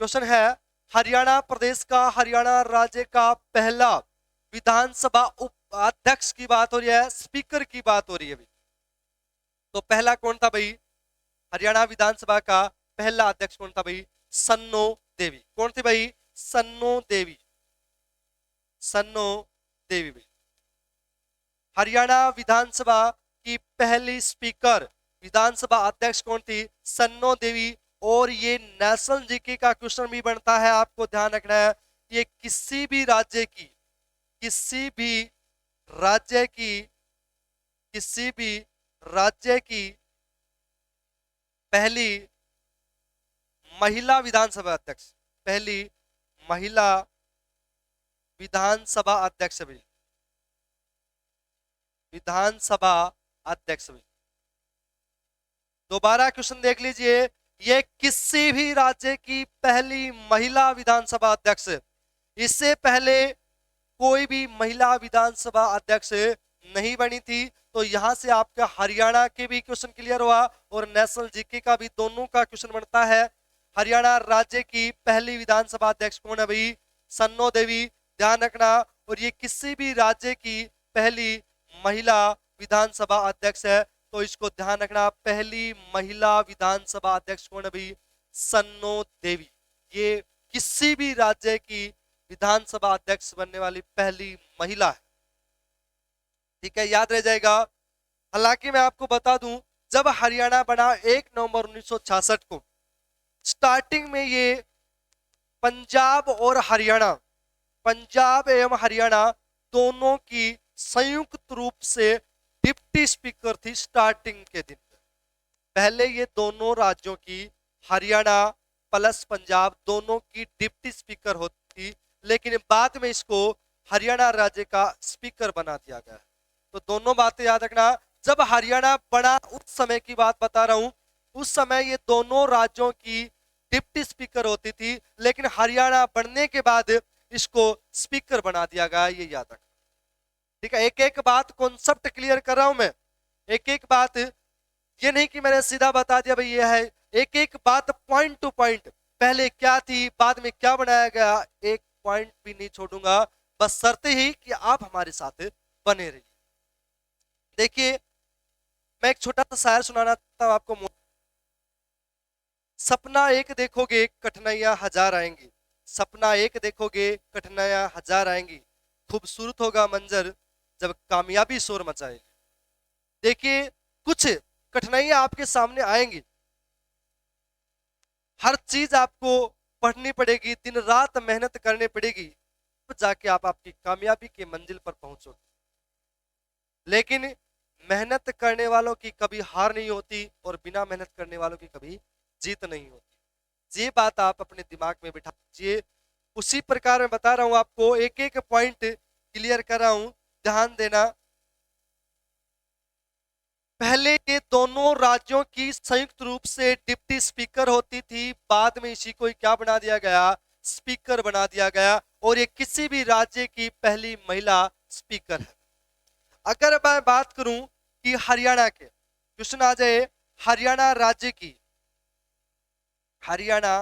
S1: क्वेश्चन है, हरियाणा प्रदेश का, हरियाणा राज्य का पहला विधानसभा उपाध्यक्ष की बात हो रही है, स्पीकर की बात हो रही है भाई। तो पहला कौन था भाई? हरियाणा विधानसभा का पहला अध्यक्ष कौन था भाई? सन्नो देवी। कौन थी भाई? सन्नो देवी। सन्नो देवी भाई। हरियाणा विधानसभा की पहली स्पीकर, विधानसभा अध्यक्ष कौन थी? सन्नो देवी। और ये नेशनल जीके का क्वेश्चन भी बनता है, आपको ध्यान रखना है, ये किसी भी राज्य की पहली महिला विधानसभा अध्यक्ष, पहली महिला विधानसभा अध्यक्ष भी, विधानसभा अध्यक्ष भी। दोबारा क्वेश्चन देख लीजिए, ये किसी भी राज्य की पहली महिला विधानसभा अध्यक्ष। इससे पहले कोई भी महिला विधानसभा अध्यक्ष नहीं बनी थी। तो यहां से आपका हरियाणा के भी क्वेश्चन क्लियर हुआ और नेशनल जीके का भी, दोनों का क्वेश्चन बनता है। हरियाणा राज्य की पहली विधानसभा अध्यक्ष कौन है भाई? सन्नो देवी, ध्यान रखना। और ये किसी भी राज्य की पहली महिला विधानसभा अध्यक्ष है, तो इसको ध्यान रखना, पहली महिला विधानसभा अध्यक्ष कौन है भाई? सन्नो देवी। ये किसी भी राज्य की विधानसभा अध्यक्ष बनने वाली पहली महिला है। ठीक है, याद रह जाएगा। हालांकि मैं आपको बता दूं, जब हरियाणा बना 1 नवंबर 1966 को, स्टार्टिंग में ये पंजाब एवं हरियाणा दोनों की संयुक्त रूप से डिप्टी स्पीकर थी स्टार्टिंग के दिन में। पहले ये दोनों राज्यों की, हरियाणा प्लस पंजाब, दोनों की डिप्टी स्पीकर होती थी, लेकिन बाद में इसको हरियाणा राज्य का स्पीकर बना दिया गया। तो दोनों बातें याद रखना। जब हरियाणा बना उस समय की बात बता रहा हूं, उस समय ये दोनों राज्यों की डिप्टी स्पीकर होती थी, लेकिन हरियाणा बनने के बाद इसको स्पीकर बना दिया गया, ये याद रखना। ठीक है, एक एक बात कॉन्सेप्ट क्लियर कर रहा हूं मैं, एक एक बात, ये नहीं कि मैंने सीधा बता दिया भाई ये है, एक एक बात पॉइंट टू पॉइंट, पहले क्या थी बाद में क्या बनाया गया, एक पॉइंट भी नहीं छोड़ूंगा, बस शर्त ही कि आप हमारे साथ बने रहिए। देखिए, मैं एक छोटा सा शायर सुनाना चाहता हूं आपको। सपना एक देखोगे कठिनाइयां हजार आएंगी, सपना एक देखोगे कठिनाइयां हजार आएंगी, खूबसूरत होगा मंजर जब कामयाबी शोर मचाएगी। देखिए, कुछ कठिनाइयां आपके सामने आएंगी, हर चीज आपको पढ़नी पड़ेगी, दिन रात मेहनत करनी पड़ेगी, तब जाके आप आपकी कामयाबी के मंजिल पर पहुंचोगे। लेकिन मेहनत करने वालों की कभी हार नहीं होती और बिना मेहनत करने वालों की कभी जीत नहीं होती। ये बात आप अपने दिमाग में बिठा दीजिए। उसी प्रकार मैं बता रहा हूं आपको, एक एक पॉइंट क्लियर कर रहा हूं, ध्यान देना। पहले ये दोनों राज्यों की संयुक्त रूप से डिप्टी स्पीकर होती थी, बाद में इसी को क्या बना दिया गया, स्पीकर बना दिया गया, और ये किसी भी राज्य की पहली महिला स्पीकर है। अगर मैं बात करूं कि हरियाणा के, क्वेश्चन आ जाए हरियाणा राज्य की, हरियाणा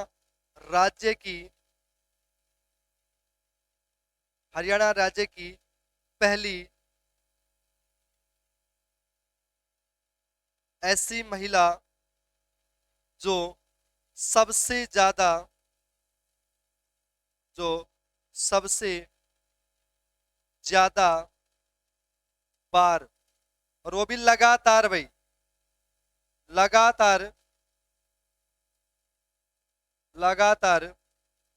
S1: राज्य की, हरियाणा राज्य की पहली ऐसी महिला जो सबसे ज्यादा, जो सबसे ज्यादा बार, और वो भी लगातार भाई, लगातार लगातार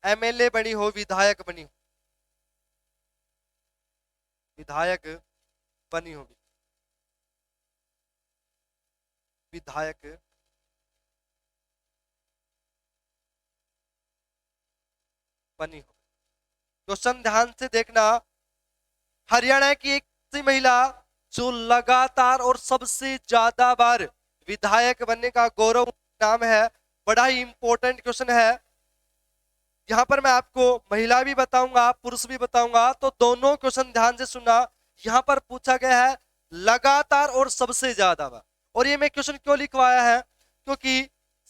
S1: एमएलए बनी हो, विधायक बनी हो, विधायक बनी हो, विधायक बनी हो। क्वेश्चन ध्यान से देखना, हरियाणा की एक ऐसी महिला जो लगातार और सबसे ज्यादा बार विधायक बनने का गौरव नाम है। बड़ा ही इंपॉर्टेंट क्वेश्चन है। यहां पर मैं आपको महिला भी बताऊंगा, पुरुष भी बताऊंगा, तो दोनों क्वेश्चन ध्यान से सुनना। यहां पर पूछा गया है लगातार और सबसे ज्यादा बार, और ये मैं क्वेश्चन क्यों लिखवाया है, क्योंकि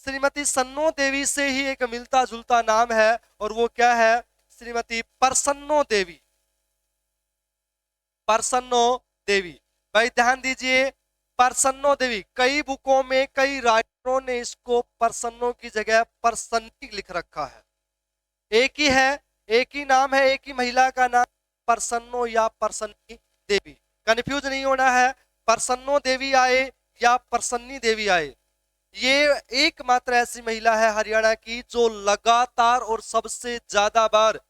S1: श्रीमती सन्नो देवी से ही एक मिलता जुलता नाम है, और वो क्या है, श्रीमती प्रसन्नो देवी, प्रसन्नो देवी। भाई ध्यान दीजिए, प्रसन्नो देवी, कई बुकों में कई राइटरों ने इसको प्रसन्नो की जगह प्रसन्नी लिख रखा है। एक ही है, एक ही नाम है, एक ही महिला का नाम प्रसन्नो या प्रसन्नी देवी, कंफ्यूज नहीं होना है। प्रसन्नो देवी आए या प्रसन्नी देवी आए, ये एकमात्र ऐसी महिला है हरियाणा की जो लगातार और सबसे ज्यादा बार,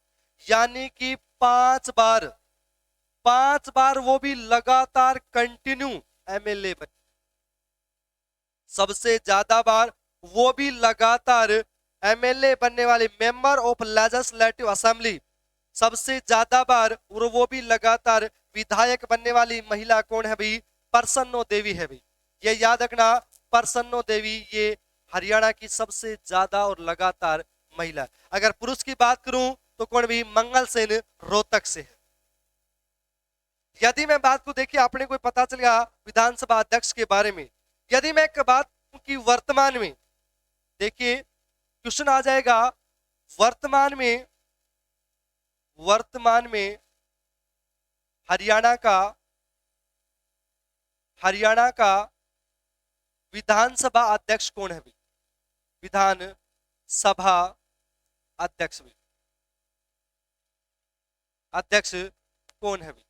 S1: यानी कि 5 बार, 5 बार वो भी लगातार कंटिन्यू एमएलए बनी। सबसे ज्यादा बार वो भी लगातार एमएलए बनने वाली, मेंबर ऑफ लेजिस्लेटिव असेंबली, सबसे ज्यादा बार और वो भी लगातार विधायक बनने वाली महिला कौन है भाई, प्रसन्नो देवी है भाई। ये याद रखना, प्रसन्नो देवी ये हरियाणा की सबसे ज्यादा और लगातार महिला। अगर पुरुष की बात करूं तो कौन भी, मंगल सेन रोहतक से है। यदि मैं बात को देखिए, आपने कोई पता चल गया विधानसभा अध्यक्ष के बारे में। यदि मैं एक बात की वर्तमान में, देखिए क्वेश्चन आ जाएगा, वर्तमान में, वर्तमान में हरियाणा का, हरियाणा का विधानसभा अध्यक्ष कौन है भाई, विधानसभा अध्यक्ष भाई, अध्यक्ष कौन है भाई।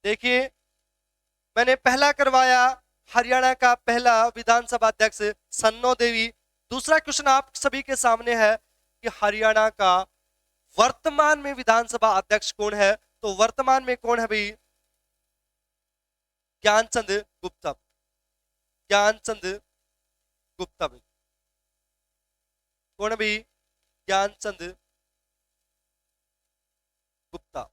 S1: देखिए, मैंने पहला करवाया हरियाणा का पहला विधानसभा अध्यक्ष सन्नो देवी। दूसरा क्वेश्चन आप सभी के सामने है कि हरियाणा का वर्तमान में विधानसभा अध्यक्ष कौन है, तो वर्तमान में कौन है भाई? ज्ञानचंद गुप्ता। ज्ञानचंद गुप्ता भाई कौन है भाई? ज्ञानचंद गुप्ता।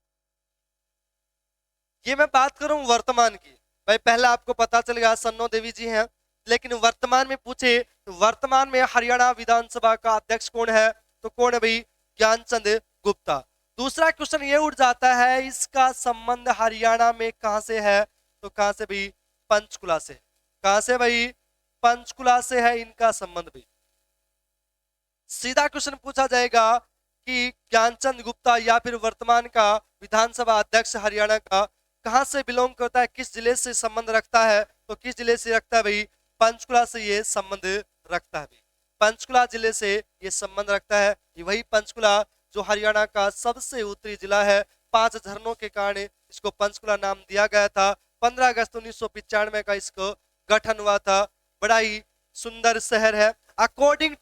S1: ये मैं बात करूं वर्तमान की, भाई पहला आपको पता चल गया सन्नो देवी जी हैं, लेकिन वर्तमान में पूछे तो वर्तमान में हरियाणा विधानसभा का अध्यक्ष कौन है? तो कौन है भाई? ज्ञानचंद गुप्ता। दूसरा क्वेश्चन ये उठ जाता है, इसका संबंध हरियाणा में कहां से है? तो कहां से भाई? पंचकुला से। कहां से भाई? पंचकुला से है इनका संबंध भाई। सीधा क्वेश्चन पूछा जाएगा कि ज्ञानचंद गुप्ता या फिर वर्तमान का विधानसभा अध्यक्ष हरियाणा का कहां से बिलोंग करता है, किस जिले से संबंध रखता है? तो किस जिले से रखता है भाई? पंचकुला से ये संबंध रखता है भाई। पंचकुला जिले से ये संबंध रखता है। ये वही पंचकुला जो हरियाणा का सबसे उत्तरी जिला है। 5 झरनों के कारण इसको पंचकुला नाम दिया गया था। 15 अगस्त 1995 का इसको गठन हुआ था। बड़ा ही सुंदर शहर है। अकॉर्डिंग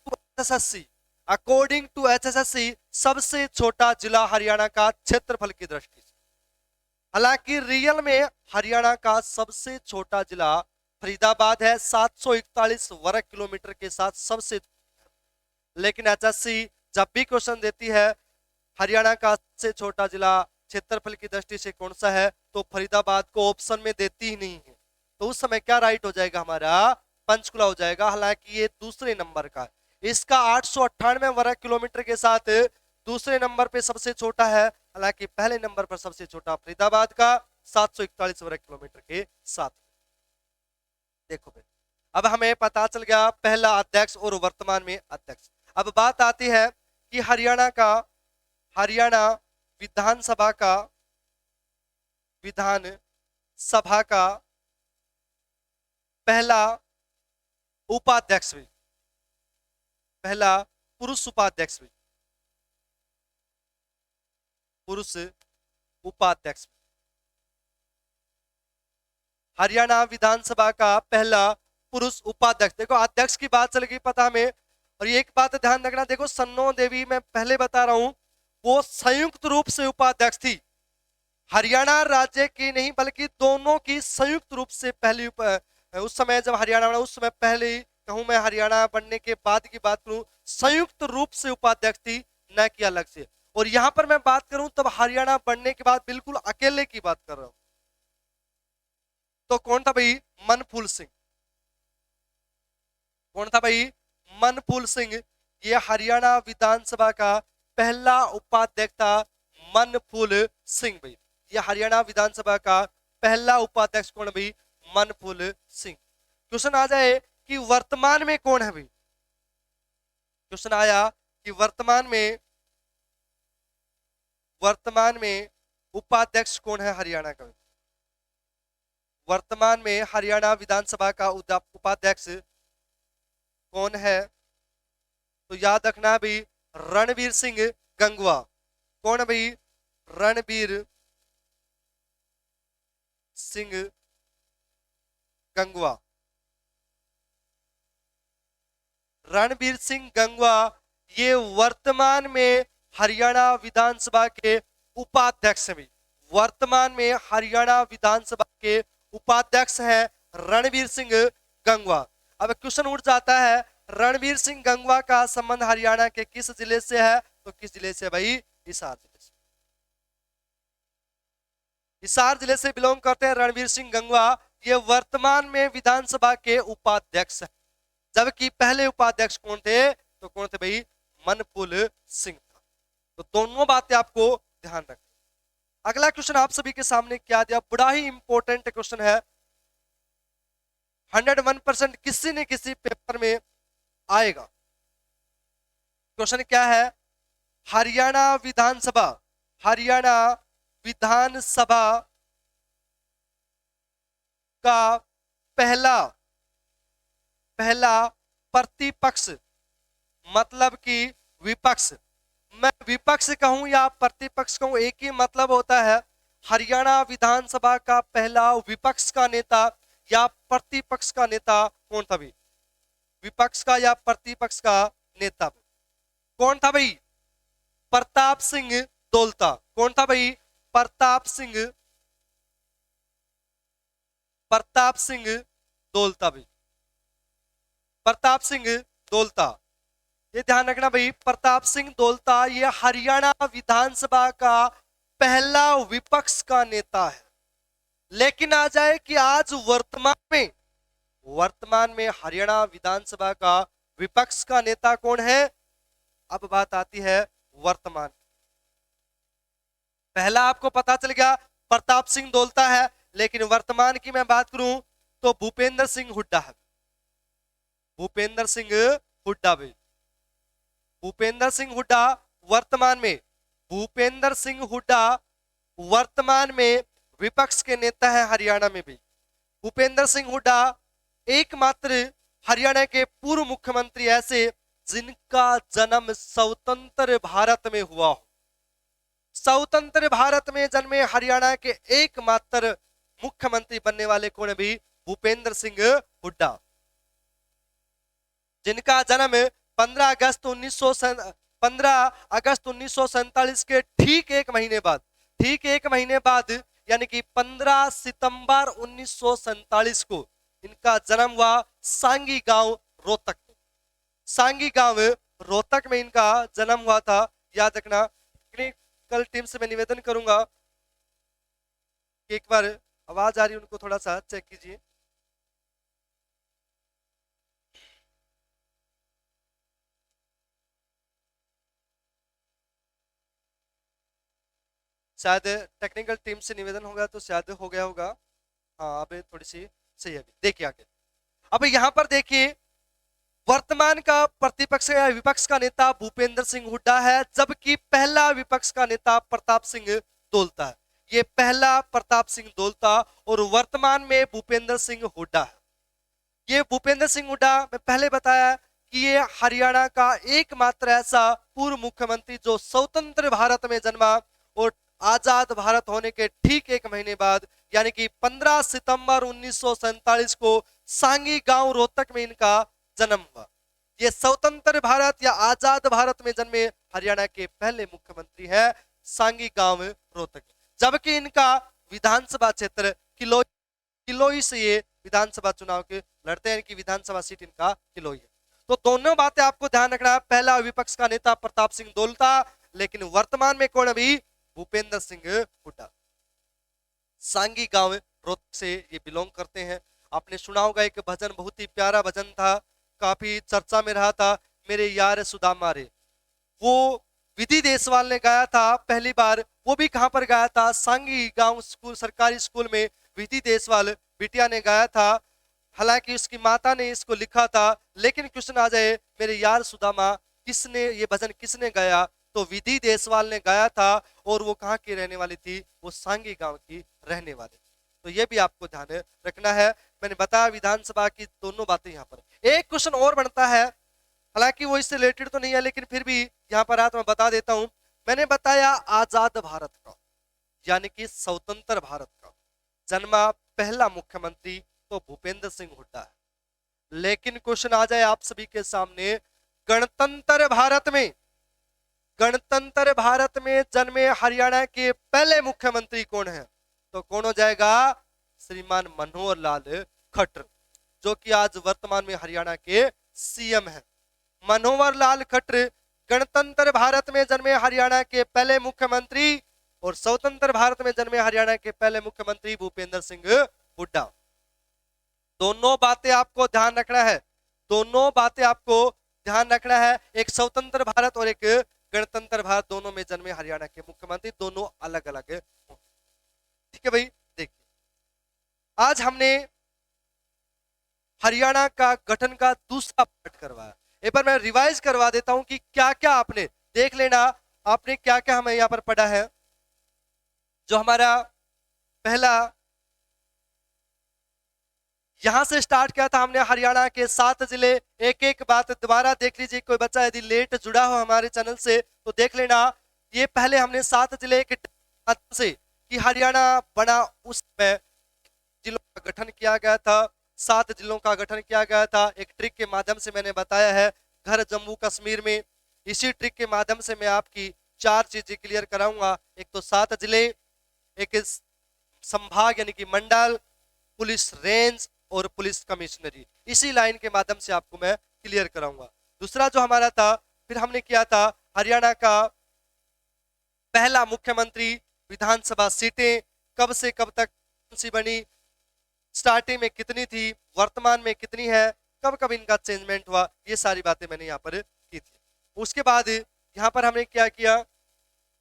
S1: टू एचएसएससी सबसे छोटा जिला हरियाणा का क्षेत्रफल की दृष्टि से। हालांकि रियल में हरियाणा का सबसे छोटा जिला फरीदाबाद है, 741 वर्ग किलोमीटर के साथ सबसे, लेकिन एचएससी जब भी क्वेश्चन देती है हरियाणा का सबसे छोटा जिला क्षेत्रफल की दृष्टि से कौन सा है, तो फरीदाबाद को ऑप्शन में देती ही नहीं है। तो उस समय क्या राइट हो जाएगा हमारा? पंचकुला हो जाएगा। हालांकि ये दूसरे नंबर का है। इसका 898 वर्ग किलोमीटर के साथ दूसरे नंबर पे सबसे छोटा है। हालांकि पहले नंबर पर सबसे छोटा फरीदाबाद का 741 वर्ग किलोमीटर के साथ। देखो भाई, अब हमें पता चल गया पहला अध्यक्ष और वर्तमान में अध्यक्ष। अब बात आती है कि हरियाणा विधानसभा का पहला उपाध्यक्ष भी, पहला पुरुष उपाध्यक्ष भी, पुरुष उपाध्यक्ष। हरियाणा विधानसभा का पहला पुरुष उपाध्यक्ष। देखो अध्यक्ष की बात चल गई पता हमें, और ये एक बात ध्यान रखना, देखो सन्नो देवी मैं पहले बता रहा हूं वो संयुक्त रूप से उपाध्यक्ष थी। हरियाणा राज्य की नहीं बल्कि दोनों की संयुक्त रूप से पहली उस समय जब हरियाणा बना उस समय पहले कहूं मैं, हरियाणा बनने के बाद की बात करूं, संयुक्त रूप से उपाध्यक्ष थी, न कि अलग से। और यहां पर मैं बात करूं तब हरियाणा बनने के बाद बिल्कुल अकेले की बात कर रहा हूं। तो कौन था भाई? मनफूल सिंह। कौन था भाई? मनफूल सिंह। ये हरियाणा विधानसभा का पहला उपाध्यक्ष था, मनफूल सिंह भाई। ये हरियाणा विधानसभा का पहला उपाध्यक्ष कौन भाई? मनफूल सिंह। क्वेश्चन आ जाए कि वर्तमान में कौन है भाई? क्वेश्चन आया कि वर्तमान में उपाध्यक्ष कौन है हरियाणा का? वर्तमान में हरियाणा विधानसभा का उपाध्यक्ष कौन है? तो याद रखना भाई रणवीर सिंह गंगवा। कौन है भाई? रणवीर सिंह गंगवा। रणवीर सिंह गंगवा ये वर्तमान में हरियाणा विधानसभा के उपाध्यक्ष हैं। वर्तमान में हरियाणा विधानसभा के उपाध्यक्ष हैं रणवीर सिंह गंगवा। अब क्वेश्चन उठ जाता है रणवीर सिंह गंगवा का संबंध हरियाणा के किस जिले से है? तो किस जिले से भाई? हिसार जिले से। हिसार जिले से बिलोंग करते हैं रणवीर सिंह गंगवा। ये वर्तमान में विधानसभा के उपाध्यक्ष हैं, जबकि पहले उपाध्यक्ष कौन थे? तो कौन थे भाई? मनफूल सिंह था। तो दोनों बातें आपको ध्यान रखना। अगला क्वेश्चन आप सभी के सामने क्या दिया, बड़ा ही इंपॉर्टेंट क्वेश्चन है, 101% किसी न किसी पेपर में आएगा। क्वेश्चन क्या है? हरियाणा विधानसभा का पहला प्रतिपक्ष, मतलब कि विपक्ष, मैं विपक्ष कहूं या प्रतिपक्ष कहूं एक ही मतलब होता है। हरियाणा विधानसभा का पहला विपक्ष का नेता या प्रतिपक्ष का नेता कौन था भाई? विपक्ष का या प्रतिपक्ष का नेता कौन था भाई? प्रताप सिंह दोलता। कौन था भाई? प्रताप सिंह दोलता भाई, प्रताप सिंह दोलता। ये ध्यान रखना भाई, प्रताप सिंह दोलता ये हरियाणा विधानसभा का पहला विपक्ष का नेता है। लेकिन आ जाए कि आज वर्तमान में हरियाणा विधानसभा का विपक्ष का नेता कौन है। अब बात आती है वर्तमान। पहला आपको पता चल गया प्रताप सिंह दोलता है, लेकिन वर्तमान की मैं बात करूं तो भूपेंद्र सिंह हुड्डा है। भूपेंद्र सिंह हुड्डा भाई, भूपेंद्र सिंह हुड्डा वर्तमान में, भूपेंद्र सिंह हुड्डा वर्तमान में विपक्ष के नेता है हरियाणा में भी। भूपेंद्र सिंह हुड्डा एकमात्र हरियाणा के पूर्व मुख्यमंत्री ऐसे जिनका जन्म स्वतंत्र भारत में हुआ हो। स्वतंत्र भारत में जन्मे हरियाणा के एकमात्र मुख्यमंत्री बनने वाले कौन है भी, भूपेंद्र सिंह हुड्डा, जिनका जन्म 15 अगस्त 1947 के ठीक एक महीने बाद यानी कि 15 सितंबर 1947 को इनका जन्म हुआ सांगी गांव रोहतक में। सांगी गांव रोहतक में इनका जन्म हुआ था। याद रखना। टेक्निकल टीम से मैं निवेदन करूंगा कि एक बार आवाज आ रही है उनको थोड़ा सा चेक कीजिए। शायद टेक्निकल टीम से निवेदन होगा तो शायद हो गया होगा। हाँ अब थोड़ी सी सही है। देखिए आगे, अब यहां पर देखिए वर्तमान का प्रतिपक्ष या विपक्ष का नेता भूपेंद्र सिंह हुड्डा है, जबकि पहला विपक्ष का नेता प्रताप सिंह दोलता है। ये पहला प्रताप सिंह दोलता और वर्तमान में भूपेंद्र सिंह हुड्डा है। ये भूपेंद्र सिंह हुड्डा मैं पहले बताया कि ये हरियाणा का एकमात्र ऐसा पूर्व मुख्यमंत्री जो स्वतंत्र भारत में जन्मा और आजाद भारत होने के ठीक एक महीने बाद यानी कि 15 सितंबर 1947 को सांगी गांव रोहतक में इनका जन्म हुआ। ये स्वतंत्र भारत या आजाद भारत में जन्मे हरियाणा के पहले मुख्यमंत्री है सांगी गांव रोहतक। जबकि इनका विधानसभा क्षेत्र किलोई से ये विधानसभा चुनाव के लड़ते हैं, इनकी विधानसभा सीट इनका किलोई है। तो दोनों बातें आपको ध्यान रखना है। पहला विपक्ष का नेता प्रताप सिंह दोलता, लेकिन वर्तमान में कौन अभी, भूपेंद्र सिंह हुड्डा। सांगी गांव रोहतक से ये बिलोंग करते हैं। आपने सुना होगा एक भजन, बहुत ही प्यारा भजन था, काफी चर्चा में रहा था, मेरे यार सुदामा रे। वो विधि देसवाल ने गाया था पहली बार। वो भी कहां पर गाया था, सांगी गांव स्कूल, सरकारी स्कूल में विधि देसवाल बिटिया ने गाया था। हालांकि उसकी माता ने इसको लिखा था, लेकिन क्वेश्चन आ जाए मेरे यार सुदामा किसने ये भजन किसने गाया, तो विधि देसवाल ने गाया था। और वो कहाँ की रहने वाली थी, वो सांगी गांव की रहने वाली। तो ये भी आपको ध्यान रखना है। मैंने बताया विधानसभा की दोनों बातें यहाँ पर। एक क्वेश्चन और बनता है, हालांकि वो इससे रिलेटेड तो नहीं है, लेकिन फिर भी यहाँ पर आज मैं बता देता हूं। मैंने बताया आजाद भारत का यानी कि स्वतंत्र भारत का जन्मा पहला मुख्यमंत्री तो भूपेंद्र सिंह हुड्डा है। लेकिन क्वेश्चन आ जाए आप सभी के सामने, गणतंत्र भारत में जन्मे हरियाणा के पहले मुख्यमंत्री कौन है, तो कौन हो जाएगा, श्रीमान मनोहर लाल खट्टर, जो कि आज वर्तमान में हरियाणा के सीएम हैं। मनोहर लाल खट्टर गणतंत्र भारत में जन्मे हरियाणा के पहले मुख्यमंत्री और स्वतंत्र भारत में जन्मे हरियाणा के पहले मुख्यमंत्री भूपेंद्र सिंह हुड्डा। दोनों बातें आपको ध्यान रखना है, दोनों बातें आपको ध्यान रखना है। एक स्वतंत्र भारत और एक गणतंत्र भारत, दोनों में जन्मे हरियाणा के मुख्यमंत्री, दोनों अलग अलग है। ठीक है भाई, देखिए आज हमने हरियाणा का गठन का दूसरा पार्ट करवाया। एक बार मैं रिवाइज करवा देता हूं कि क्या क्या आपने देख लेना, आपने क्या क्या हमें यहां पर पढ़ा है। जो हमारा पहला यहां से स्टार्ट किया था हमने, हरियाणा के 7 जिले। एक एक बात दोबारा देख लीजिए, कोई बच्चा यदि लेट जुड़ा हो हमारे चैनल से तो देख लेना। ये पहले हमने 7 जिले के से कि हरियाणा बना उस समय जिलों का गठन किया गया था, 7 जिलों का गठन किया गया था। एक ट्रिक के माध्यम से मैंने बताया है, घर जम्मू कश्मीर में। इसी ट्रिक के माध्यम से मैं आपकी 4 चीजें क्लियर कराऊंगा। एक तो 7 जिले, एक संभाग यानी कि मंडल, पुलिस रेंज और पुलिस कमिश्नरी। इसी लाइन के माध्यम से आपको मैं क्लियर कराऊंगा। दूसरा जो हमारा था, फिर हमने किया था हरियाणा का पहला मुख्यमंत्री, विधानसभा सीटें कब से कब तक कौन सी बनी, स्टार्टिंग में कितनी थी, वर्तमान में कितनी है, कब कब इनका चेंजमेंट हुआ, ये सारी बातें मैंने यहाँ पर की थी। उसके बाद यहाँ पर हमने क्या किया,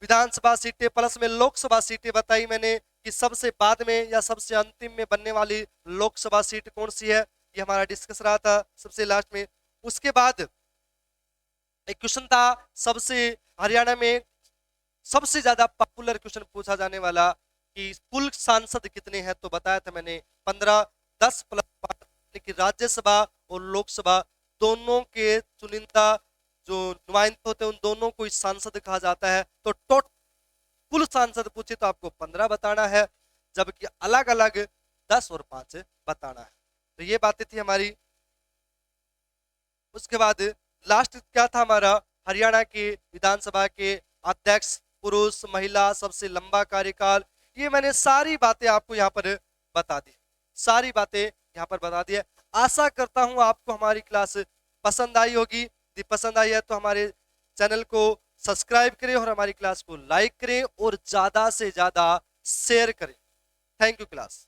S1: विधानसभा सीटें प्लस में लोकसभा सीटें बताई मैंने कि सबसे बाद में या सबसे अंतिम में बनने वाली लोकसभा सीट कौन सी है, ये हमारा डिस्कस रहा था सबसे लास्ट में। उसके बाद एक क्वेश्चन था सबसे हरियाणा में सबसे ज्यादा पॉपुलर क्वेश्चन पूछा जाने वाला कि कुल सांसद कितने हैं, तो बताया था मैंने 15, 10 प्लस 5 कि राज्यसभा और लोकसभा दोनों के चुनिंदा जो नुमाइंदे होते हैं उन दोनों को इस सांसद कहा जाता है। तो टोटल कुल सांसद पूछे तो आपको 15 बताना है, जबकि अलग अलग 10 और 5 बताना है। तो ये बातें थी हमारी। उसके बाद लास्ट क्या था हमारा, हरियाणा के विधानसभा के अध्यक्ष, पुरुष महिला, सबसे लंबा कार्यकाल, ये मैंने सारी बातें आपको यहाँ पर बता दी, सारी बातें यहाँ पर बता दी है। आशा करता हूँ आपको हमारी क्लास पसंद आई होगी। यदि पसंद आई है तो हमारे चैनल को सब्सक्राइब करें और हमारी क्लास को लाइक करें और ज्यादा से ज्यादा शेयर करें। Thank you class.